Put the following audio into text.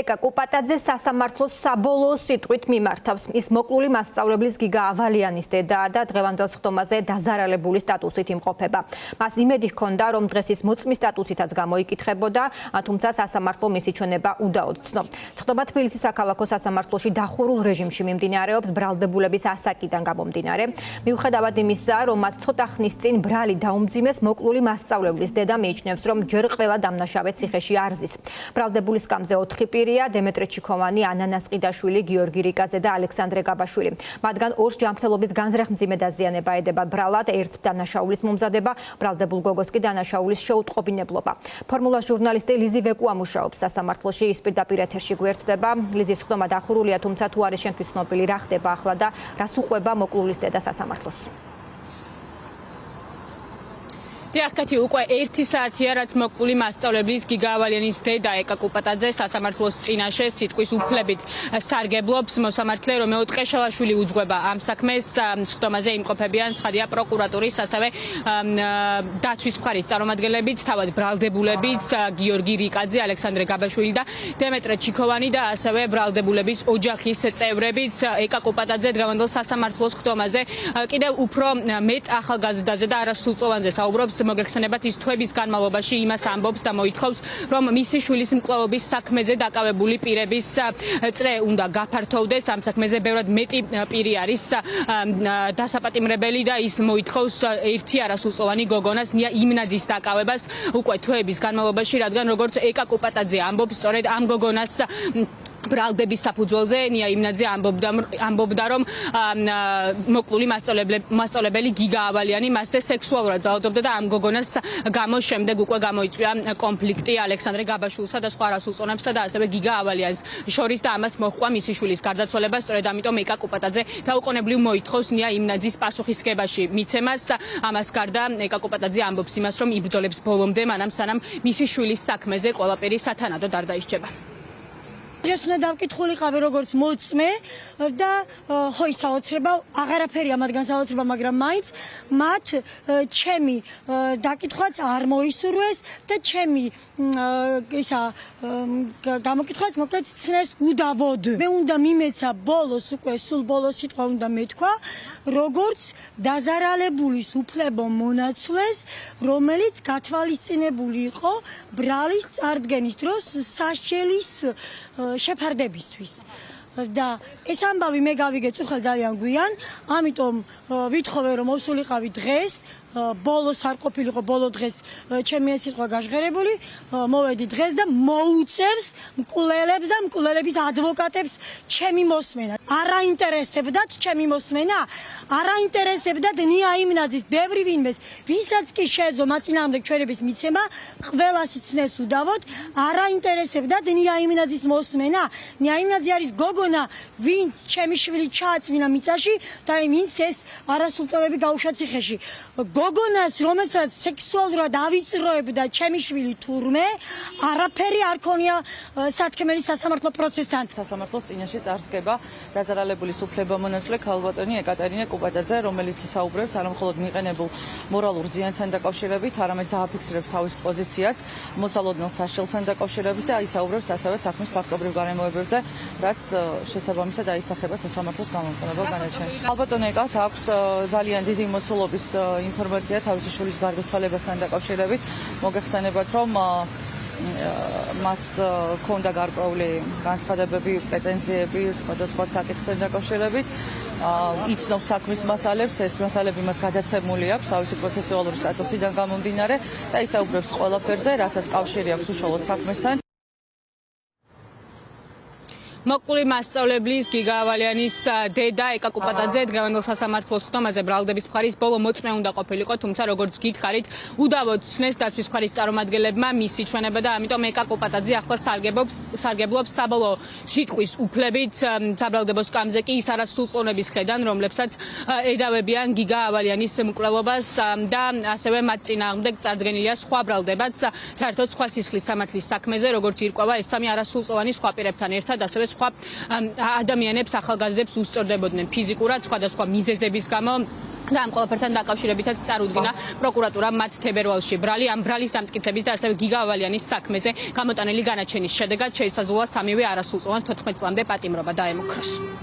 ეკა კუპატაძე სასამართლოს საბოლოო სიტყვით მიმართავს. ის მოკლული მასწავლებლის გიგა ავალიანის დედაა და დღევანდელ სხდომაზე დაზარალებული სტატუსით იმყოფება. მას იმედი ჰქონდა, რომ დღეს ის მოწმის სტატუსითაც გამოიკითხებოდა, თუმცა სასამართლო მისი ჩვენება უდაოდ ცნო. სხდომა თბილისის საქალაქო სასამართლოში დახურულ რეჟიმში მიმდინარეობს ბრალდებულების ასაკიდან გამომდინარე. მიუხედავად იმისა, რომ მათ ცოტა ხნის წინ ბრალი დაუმძიმეს, მოკლული მასწავლებლის დედა მიიჩნევს, რომ ჯერ ყველა დამნაშავე ციხეში არ ზის. ბრალდებული სკამზე 4 პირია: დემეტრე ჩიქოვანი, ანა ნასყიდაშვილი, გიორგი რიკაძე და ალექსანდრე გაბაშვილი. მათგან ორს ჯანმრთელობის განზრახ-მძიმე დაზიანება ედება ბრალად, ერთს დანაშაულის მომზადება, ბრალდებულ გოგოს კი დანაშაულის შეუტყობინებლობა. ფორმულას ჟურნალისტი ლიზი ვეკუა მუშაობს სასამართლოში, ის პირდაპირ ეთერში გვერდდება. ლიზის სხდომა დახურულია, თუმცა თუ არის შენთვის ცნობილი რა ხდება ახლა და რას უყვება მოკლულის დედა სასამართლოს. დიახ, უკვე 1 საათია, რაც მოკლული მასწავლებლის გიგა ავალიანის დედა ეკა კუპატაძე სასამართლოს წინაშე სიტყვის უფლებით სარგებლობს. მოსამართლე რომეო ტყეშელაშვილი უძღვება ამ საქმეს. სხდომაზე იმყოფებიან ცხადია პროკურატურის, ასევე დაცვის მხარის წარმომადგენლებიც, თავად ბრალდებულებიც, გიორგი რიკაძე, ალექსანდრე გაბაშვილი და დემეტრე ჩიქოვანი და ასევე ბრალდებულების ოჯახის წევრებიც. ეკა კუპატაძე დღევანდელ სასამართლოს სხდომაზე კიდევ უფრო მეტ ახალგაზრდაზე და არასრულწლოვანზე საუბრობს. მოგეხსენებათ, ის თვების განმავლობაში იმას ამბობს და მოითხოვს, რომ მისი შვილის მკვლელობის საქმეზე დაკავებული პირების წრე უნდა გაფართოვდეს. ამ საქმეზე ბევრად მეტი პირი არის დასაპატიმრებელი და ის მოითხოვს ერთი არასრულწლოვანი გოგონას, ნია იმნაძის დაკავებას უკვე თვების განმავლობაში, რადგან როგორც ეკა კუპატაძე ამბობს, სწორედ ამ გოგონას ბრალდების საფუძველზე ნია იმნაძე ამბობდა, რომ მოკლული მასწავლებელი გიგა ავალიანი მასზე სექსუალურად ძალადობდა და ამ გოგონას გამო შემდეგ უკვე გამოიწვია კონფლიქტი ალექსანდრე გაბაშვილსა და სხვა არასრულწლოვანებსა და ასევე გიგა ავალიანს შორის და ამას მოჰყვა მისი შვილის გარდაცვალება. სწორედ ამიტომ ეკა კუპატაძე დაუყოვნებლივ მოითხოვს ნია იმნაძის პასუხისგებაში მიცემას. ამას გარდა ეკა კუპატაძე ამბობს იმას, რომ იბრძოლებს ბოლომდე, მანამ სანამ მისი შვილის საქმეზე ყველაფერი სათანადოდ არ დაისჯება. ეს უნდა დავკითხულიყავი როგორც მოწმე და ჰოი საოცრება აღარაფერია მათგან საოცრება, მაგრამ მაინც მათ ჩემი დაკითხვაც არ მოისურვეს და ჩემი ისა გამოკითხვაც მოკლედ ცნეს უდავოდ. მე უნდა მიმეცა ბოლოს, უკვე სულ ბოლოს სიტყვა უნდა მეთქვა, როგორც დაზარალებულის უფლებო მონაცვლეს, რომელიც გათვალისწინებული იყო ბრალის წარდგენის დროს სასჯელის შეფარდებისთვის. და ეს ამბავი მე გავიგე წუხელ ძალიან გვიან, ამიტომ ვითხოვე რომ მოსულიყავი დღეს, ბოლოს არ ყოფილიყო, ბოლო დღეს ჩემი ეს სიტყვა გაჟღერებული, მოვედი დღეს და მოუწევს მკვლელებს და მკვლელების ადვოკატებს ჩემი მოსმენა. არაინტერესებდათ ჩემი მოსმენა, არაინტერესებდათ ნია იმნაძის ბევრი ვინმეს, ვინსაც კი შეეძლო მაწინააღმდეგ ჩვენების მიცემა, ყველას იცნეს უდავოდ, არაინტერესებდათ ნია იმნაძის მოსმენა. ნია იმნაძე არის გოგონა, ვინც ჩემი შვილი ჩააწმინა მიწაში და ვინც ეს არასრულწლოვანები გაუშვა ციხეში. გოგონას, რომელსაც სექსუალურად ავიწროებდა ჩემი შვილი თურმე, არაფერი არ ქონია სათქმელი სასამართლო პროცესთან. სასამართლოს წინაშე წარსდგება დაზარალებულის უფლებამონაცვლე ქალბატონი ეკატერინე კუპატაძე, რომელიც საუბრებს არამხოლოდ მიყენებულ მორალურ ზიანთან დაკავშირებით, არამედ დააფიქსირებს თავის პოზიციას მოსალოდნელ სასჯელთან დაკავშირებით და ისაუბრებს ასევე საქმის ფაქტობრივ გარემოებებზე, რაც შესაბამისად აისახება სასამართლოს გამომყენებელ განაჩენში. ქალბატონ ეკას აქვს ძალიან დიდი მოცულობის ინფორმაცია თავისი შვილის გარდაცვალებასთან დაკავშირებით. მოგეხსენებათ, რომ მას ჰქონდა გარკვეული განცხადებები, პრეტენზიები სხვადასხვა საკითხთან დაკავშირებით. იცნობს საქმის მასალებს, ეს მასალები მას გადაცემული აქვს თავისი პროცესუალური სტატუსიდან გამომდინარე და ისაუბრებს ყველაფერზე, რასაც კავშირი აქვს უშუალოდ საქმესთან. მოკლული მასწავლებლის გიგა ავალიანის დედა ეკა კუპატაძე დღევანდელ სასამართლოს სხდომაზე ბრალდების მხარის ბოლო მოწმე უნდა ყოფილიყო, თუმცა როგორც გითხარით, უდავოდ ცნეს დაცვის მხარის წარმომადგენლებმა მისი ჩვენება და ამიტომ ეკა კუპატაძე ახლა სარგებლობს საბოლოო სიტყვის უფლებით. საბრალდებო სკამზე კი ის არასრულწლოვნების ხედან, რომლებსაც ედავებიან გიგა ავალიანის მკვლელობას და ასევე მათ წინააღმდეგ წარდგენილია სხვა ბრალდებაც, საერთოდ სხვა სისხლის სამართლის საქმეზე, როგორც ირკვევა ეს სამი არასრულწლოვანი სხვა პირებთან ერთად, ასევე სხვა ადამიანებს ახალგაზრდებს უსწორდებოდნენ ფიზიკურად სხვადასხვა მიზეზების გამო და ამ ყველაფერთან დაკავშირებითაც წარუდგინა პროკურატურა მათ თებერვალში ბრალი ამ ბრალის დამტკიცების და ასევე გიგა ავალიანის საქმეზე გამოტანილი განაჩენის შედეგად შეისაძლოა სამივე არასრულწლოვანს 14 წლამდე პატიმრობა დაემუქროს.